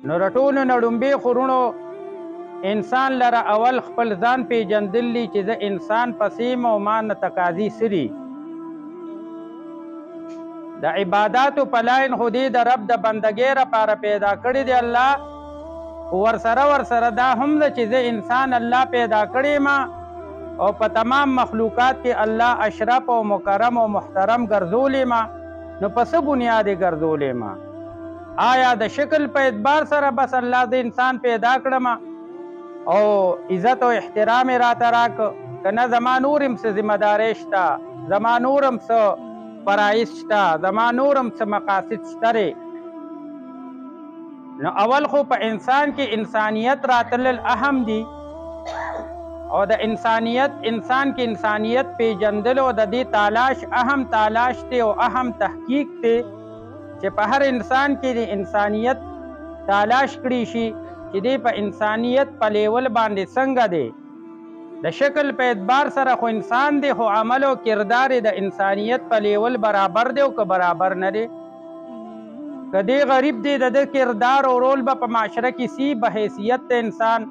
نو رټولو نه ډومبې خورونو انسان لره اول خپل ځان پیژندلی چې زه انسان پسیم او ما نه تقاضي سری د عباداتو په لاین خو دې د رب د بندګۍ لپاره پیدا کړی دی الله ورسره دا هم ده چې زه انسان الله پیدا کړی ما او په تمام مخلوقات کې الله اشرف او مکرم او محترم ګرځولی ما نو په څه بنیاد یې ګرځولی ما آیا د شکل په اعتبار سره بس الله د انسان پیدا کړم او عزت او احترام یې راته راکړه که نه زما نور هم څه ذمه دارۍ شته زما نور هم څه فرایض شته زما نور هم څه مقاصد شته نو اول خو په انسان کې انسانیت راتلل اهم دي او د انسان کې انسانیت پیژندل او د دې تلاش اهم تلاش دی او اهم تحقیق دی چې په هر انسان کې د انسانیت تلاش کړی شي چې دی په انسانیت په لیول باندې څنګه دی د شکل په اعتبار سره خو انسان دی خو عمل او کردار د انسانیت په لیول برابر دی او که برابر نه دی که دی غریب دی د کردار او رول به په معاشره کې سی به حیثیت د انسان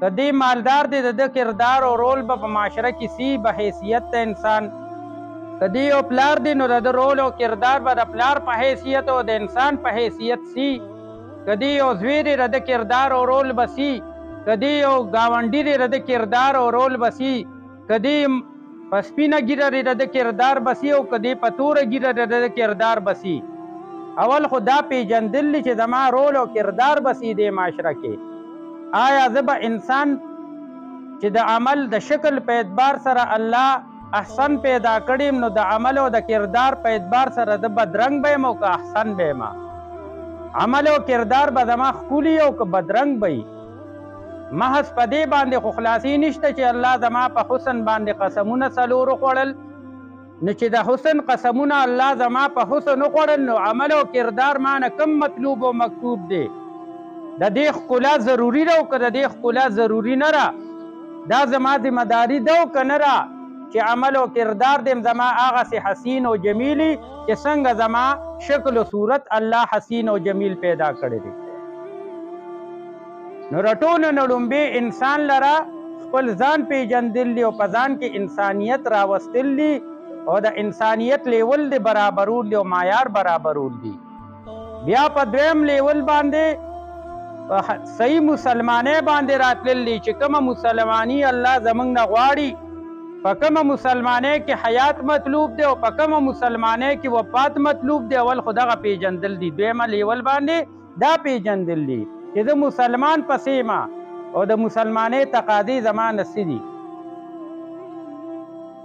که دی مالدار دی د کردار او رول به په معاشره کې سی به حیثیت د انسان که دی یو پلار دی نو د رول او کردار به د پلار په حیثیت او د انسان په حیثیت سی که دی یو زوی دی د کردار او رول به سی که دی یو ګاونډي دی د کردار او رول به سی که دی په سپینه ږیره دی د کردار به سی او که دی په توره ږیره دی د کردار به سی اول خو دا پیژندل چې زما رول او کردار به سی دی معاشره کې آیا زه به انسان چې د عمل د شکل په اعتبار سره الله احسن پیدا کړیم نو د عمل او د کردار په اعتبار سره د بدرنګ به یم او که احسن به یم عمل او کردار به زما ښکلي او که بدرنګ به وي محض په دې باندې خو خلاصي نشته چې الله زما په حسن باندې قسمونه څلور وخوړل نو چې د حسن قسمونه الله زما په حسن وخوړل نو عمل او کردار مانه کم مطلوب او مکتوب دی د دې ښکلا ضروري ده او که د دې ښکلا ضروري نه ده دا زما ذمهداري ده او که نه ده چې عمل او کردار دیم زما هغسې حسین او جمیلي چې څنګه زما شکل و صورت الله حسین او جمیل پیدا کړی دی نو رټولو نه لومبې انسان لره خپل ځان پیژندل دي او په ځان کې انسانیت راوستل دي او د انسانیت لیول دی برابرول دی او معیار برابرول دي بیا په دویم لیول باندې صحیح مسلمانۍ باندې راتلل دي چې کومه مسلمانی الله زموږ نه غواړي په کومه مسلمانۍ کې حیات مطلوب دی او په کومه مسلمانۍ کې وفات مطلوب دی اول خو دغه پیژندل دي دویمه لیول باندې دا پیژندل دي چې زه مسلمان پسې ما او د مسلمانۍ تقاضې زما نه څه دي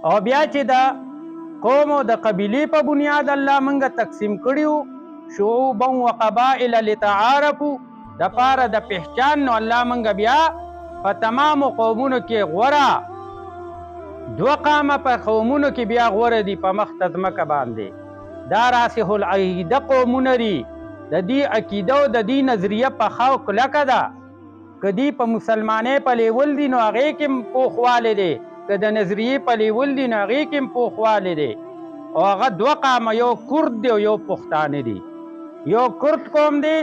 او بیا چې د قوم او د قبیلې په بنیاد الله موږ تقسیم کړي شعوبا و قبائل لتعارفوا د پاره د پہچان نو الله موږ بیا په تمامو قومونو کې غوره دوه قامه په قومونو کې بیا غوره دي په مخ ته ځمکه باندې دا راسخ العقیده قومونه دي د دې عقیده او د دې نظریه پخه او کلکه ده که دي په مسلمانۍ په لیول دي نو هغې کې هم پوخوالی دی که د نظریې په لیول دي نو هغې کې هم پوخوالی دی او هغه دوه قامه یو کرد دی او یو پښتانه دي یو کرد قوم دی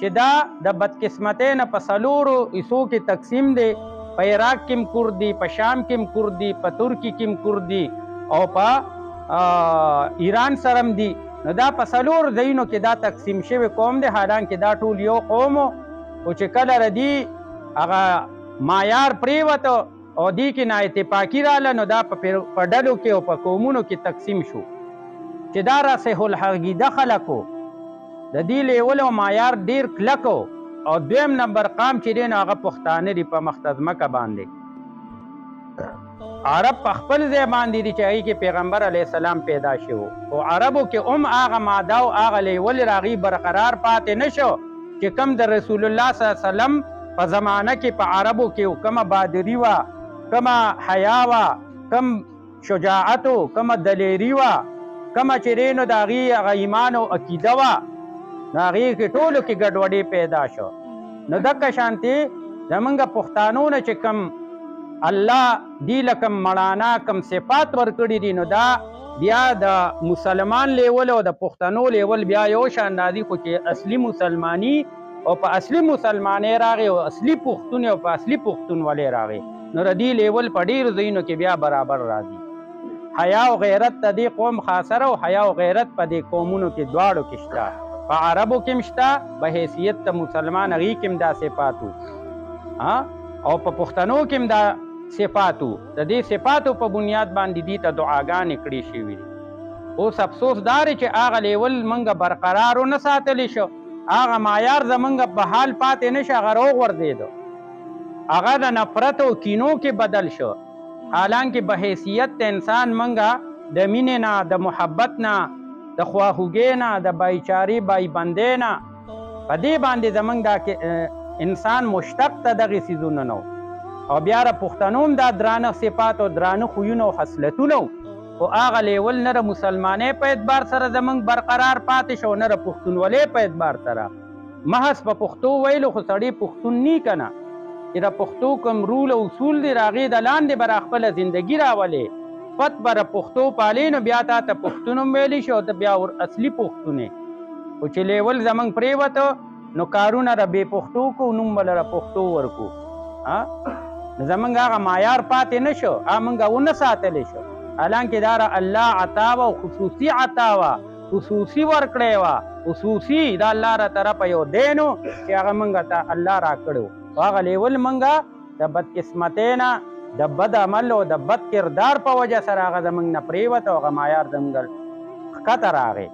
چې دا د بدقسمتۍ نه په څلورو حصو کې تقسیم دی په عراق کې هم کرد دي په شام کې هم کرد دي په ترکي کې هم کرد دي او په ایران سره هم دي نو دا په څلورو ځایونو کې دا تقسیم شوی قوم دی حالانکې دا ټول یو قوم و خو چې کله ردي هغه معیار پرېوته او دې کې نااتفاقي راله نو دا په ډلو کې او په قومونو کې تقسیم شو چې دا راسخ العقیده خلک و د دې لیول او معیار ډېر کلک و او دویم نمبر قام چې دی نو هغه پښتانه دي په مخ ته ځمکه باندې عرب په خپل ځای باندې دي چې هغې کې پیغمبر علیه السلام پیدا شو او عربو کې هم هغه ماده او هغه لیول هغې برقرار پاتې نه شو چې کم د رسول الله صلی الله علیه وسلم په زمانه کې په عربو کې کومه بادري وه کومه حیا وه کم شجاعت و کومه دلیري وه کومه چې دی نو د هغې هغه ایمان او عقیده وه نو هغې کې ټولو کې ګډوډي پیدا شو نو دقه شانتې زمونږ پښتانو نه چې کم الله دی لکم مړانا کم صفات ورکړي دي نو دا بیا د مسلمان لیول او د پښتنو لیول بیا یو شان دي خو چې اصلي مسلمانی او په اصلي مسلمانۍ راغی او اصلي پښتون او په اصلي پښتونولۍ راغی، نو د دې لیول په ډېرو ځایونو کې بیا برابر راځي. حیا او غیرت د دې قوم خاصره او حیا او غیرت په دې قومونو کې دواړو کې شته. په عربو کې هم شته، په حیثیت د مسلمان هغې کې هم دا صفاتو، او په پښتنو کې هم دا صفاتو. د دې صفاتو په بنیاد باندې دې ته دعاګانې کړې شوي دي. اوس افسوس دا دی چې هغه لیول موږ برقرار ونه ساتلی شو، هغه معیار زموږ په حال پاتې نه شو، هغه راوغورځېده، هغه د نفرت او کینو کې بدل شو. حالانکه به حیثیت د انسان منګه د مینې نه، د محبت نه، د خواخوږۍ نه، د بایچاري بایبندۍ نه، په دې باندې زموږ دا انسان مشتق ته دغې څیزونه نه او بیا د پښتنو هم دا درانه صفات او درانه خویونه او خصلتونه خو هغه لیول نه د مسلمانۍ په اعتبار سره زموږ برقرار پاتې شو، نه د پښتونولۍ په اعتبار سره. محض په پښتو ویلو خو سړی پښتون نی که نه، چې د پښتو کوم رول او اصول دي د هغې د لاندې به را خپله زندګي راولې، پت به د پښتو پالې، نو بیا تا ته پښتون هم ویلی شي او ته بیا اصلي پښتون یې. خو چې لیول زموږ پرېوته نو کارونه د بې پښتو کو، نوم به له پښتو ورکو. نو زموږ هغه معیار پاتې نه شو، هغه موږ ونه ساتلی شو. حالانکه دا د الله عطا وه او خصوصي عطا وه، خصوصي ورکړی وه، خصوصي د الله را طرفه یو دی نو چې هغه موږ ته الله را کړی و. هغه لیول موږ د بدقسمتۍ نه، د بد عمل او د بد کردار په وجه سره هغه زموږ نه پرېوته او هغه معیار زموږ ښکته راغی.